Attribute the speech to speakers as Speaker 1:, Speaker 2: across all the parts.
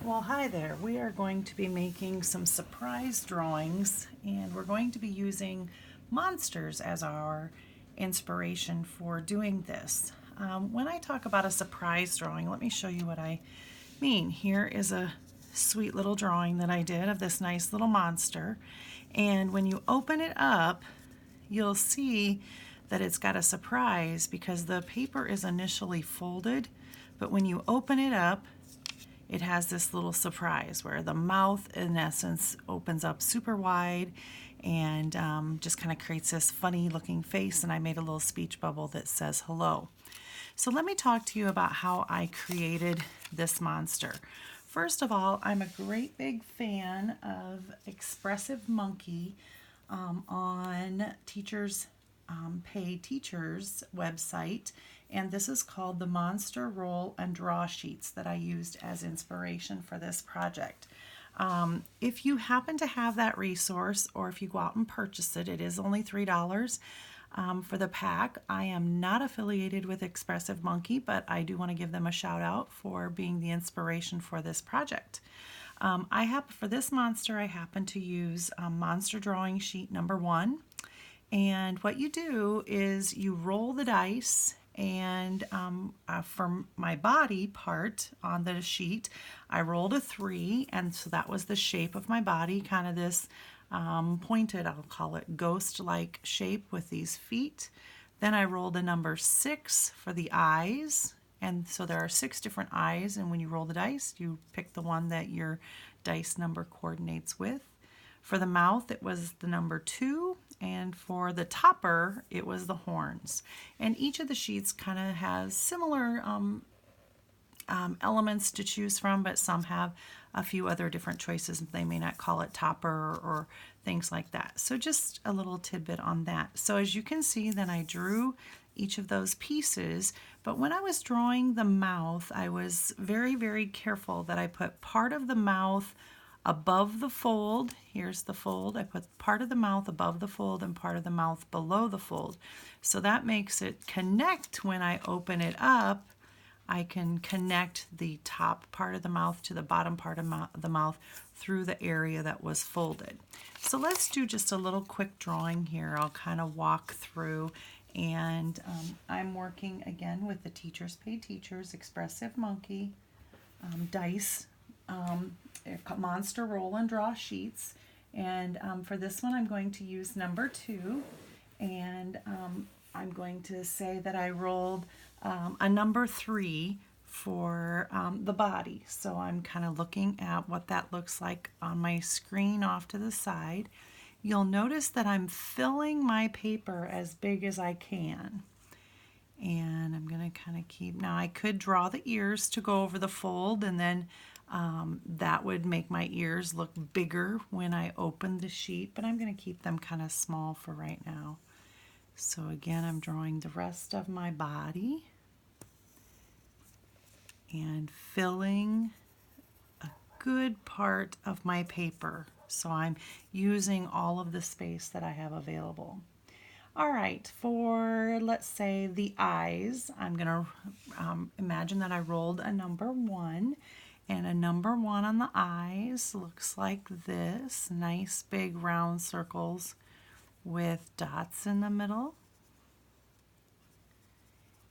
Speaker 1: Well, hi there. We are going to be making some surprise drawings, and we're going to be using monsters as our inspiration for doing this. When I talk about a surprise drawing, let me show you what I mean. Here is a sweet little drawing that I did of this nice little monster, and when you open it up, you'll see that it's got a surprise because the paper is initially folded, but when you open it up, it has this little surprise where the mouth, in essence, opens up super wide and just kind of creates this funny looking face. And I made a little speech bubble that says hello. So let me talk to you about how I created this monster. First of all, I'm a great big fan of Expressive Monkey on Teachers Pay Teachers website, and this is called the Monster Roll and Draw Sheets that I used as inspiration for this project. If you happen to have that resource, or if you go out and purchase it, it is only $3 for the pack. I am not affiliated with Expressive Monkey, but I do want to give them a shout out for being the inspiration for this project. For this monster, I happen to use monster drawing sheet number 1. And what you do is you roll the dice, and for my body part on the sheet, I rolled a 3, and so that was the shape of my body, kind of this pointed, I'll call it ghost-like shape with these feet. Then I rolled a number 6 for the eyes, and so there are 6 different eyes, and when you roll the dice, you pick the one that your dice number coordinates with. For the mouth, it was the number 2, and for the topper, it was the horns. And each of the sheets kind of has similar elements to choose from, but some have a few other different choices. They may not call it topper or things like that. So just a little tidbit on that. So as you can see, then I drew each of those pieces, but when I was drawing the mouth, I was very, very careful that I put part of the mouth above the fold. Here's the fold. I put part of the mouth above the fold and part of the mouth below the fold. So that makes it connect when I open it up. I can connect the top part of the mouth to the bottom part of the mouth through the area that was folded. So let's do just a little quick drawing here. I'll kind of walk through, and I'm working again with the Teachers Pay Teachers Expressive Monkey dice monster roll and draw sheets, and for this one I'm going to use number 2, and I'm going to say that I rolled a number 3 for the body. So I'm kind of looking at what that looks like on my screen off to the side. You'll notice that I'm filling my paper as big as I can. And I'm going to kind of keep, now I could draw the ears to go over the fold, and then that would make my ears look bigger when I open the sheet, but I'm going to keep them kind of small for right now. So again, I'm drawing the rest of my body and filling a good part of my paper. So I'm using all of the space that I have available. All right, for let's say the eyes, I'm going to imagine that I rolled a number 1, and a number 1 on the eyes looks like this. Nice big round circles with dots in the middle.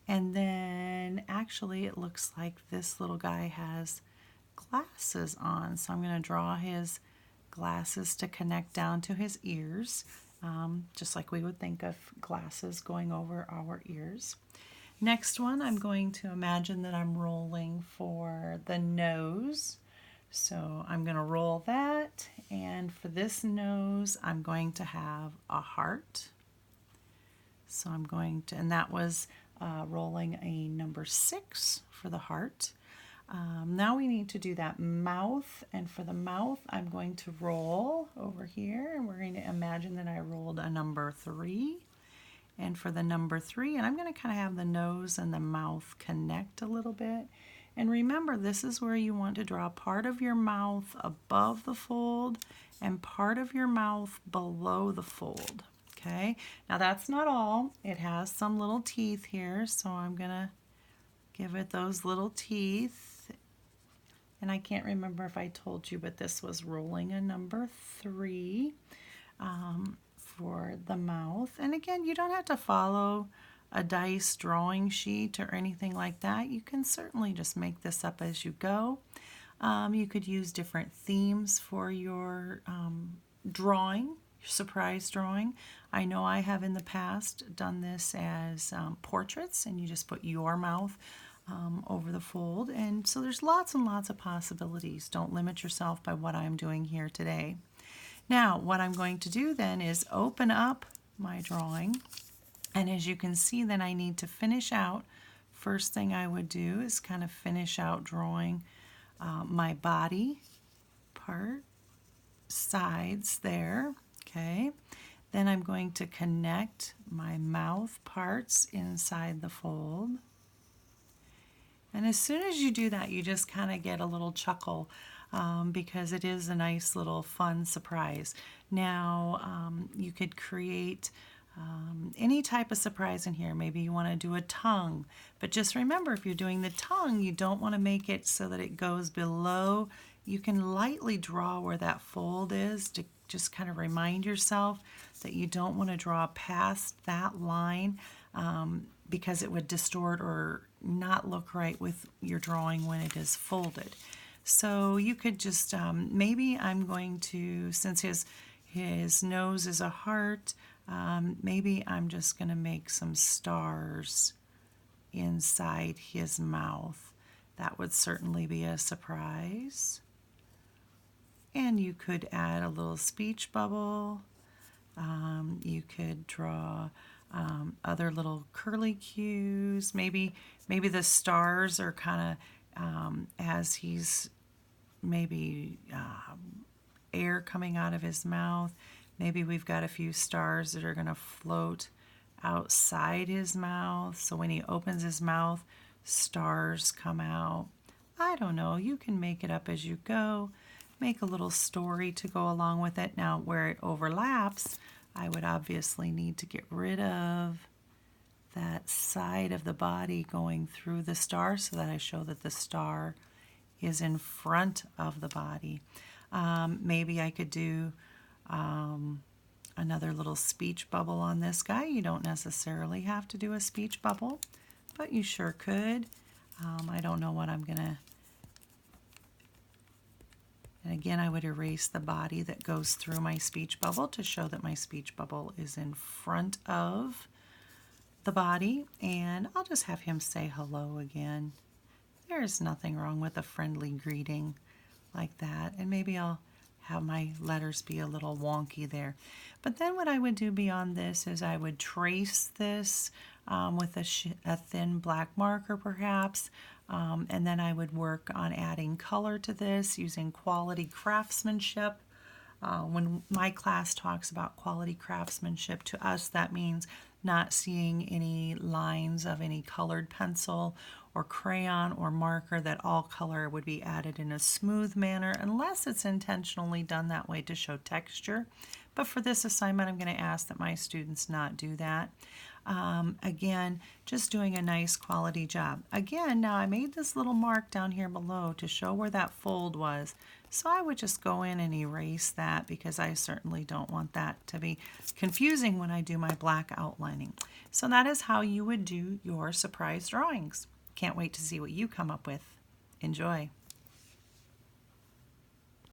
Speaker 1: And then actually it looks like this little guy has glasses on. So I'm going to draw his glasses to connect down to his ears, just like we would think of glasses going over our ears. Next one, I'm going to imagine that I'm rolling for the nose. So I'm going to roll that, and for this nose, I'm going to have a heart. So I'm going to, and that was rolling a number 6 for the heart. Now we need to do that mouth, and for the mouth, I'm going to roll over here, and we're going to imagine that I rolled a number 3. And for the number 3, and I'm going to kind of have the nose and the mouth connect a little bit. And remember, this is where you want to draw part of your mouth above the fold and part of your mouth below the fold. Okay, now that's not all. It has some little teeth here, so I'm going to give it those little teeth. And I can't remember if I told you, but this was rolling a number 3 for the mouth. And again, you don't have to follow a dice drawing sheet or anything like that. You can certainly just make this up as you go. You could use different themes for your drawing, your surprise drawing. I know I have in the past done this as portraits, and you just put your mouth over the fold. And so there's lots and lots of possibilities. Don't limit yourself by what I'm doing here today. Now, what I'm going to do then is open up my drawing. And as you can see, then I need to finish out. First thing I would do is kind of finish out drawing my body part, sides there, okay? Then I'm going to connect my mouth parts inside the fold. And as soon as you do that, you just kind of get a little chuckle because it is a nice little fun surprise. Now, you could create any type of surprise in here. Maybe you want to do a tongue, but just remember, if you're doing the tongue, you don't want to make it so that it goes below. You can lightly draw where that fold is to just kind of remind yourself that you don't want to draw past that line because it would distort or not look right with your drawing when it is folded. So you could just, maybe I'm going to, since his nose is a heart, maybe I'm just going to make some stars inside his mouth. That would certainly be a surprise. And you could add a little speech bubble. You could draw other little curly cues. Maybe the stars are kind of as he's maybe air coming out of his mouth. Maybe we've got a few stars that are going to float outside his mouth. So when he opens his mouth, stars come out. I don't know. You can make it up as you go. Make a little story to go along with it. Now, where it overlaps, I would obviously need to get rid of that side of the body going through the star so that I show that the star is in front of the body. Maybe I could do another little speech bubble on this guy. You don't necessarily have to do a speech bubble, but you sure could. I don't know what I'm going to... And again, I would erase the body that goes through my speech bubble to show that my speech bubble is in front of the body. And I'll just have him say hello again. There's nothing wrong with a friendly greeting like that. And maybe I'll have my letters be a little wonky there. But then what I would do beyond this is I would trace this with a thin black marker perhaps, and then I would work on adding color to this using quality craftsmanship. When my class talks about quality craftsmanship, to us that means not seeing any lines of any colored pencil or crayon or marker, that all color would be added in a smooth manner unless it's intentionally done that way to show texture. But for this assignment, I'm going to ask that my students not do that. Again, just doing a nice quality job. Again, now I made this little mark down here below to show where that fold was. So I would just go in and erase that because I certainly don't want that to be confusing when I do my black outlining. So that is how you would do your surprise drawings. Can't wait to see what you come up with. Enjoy.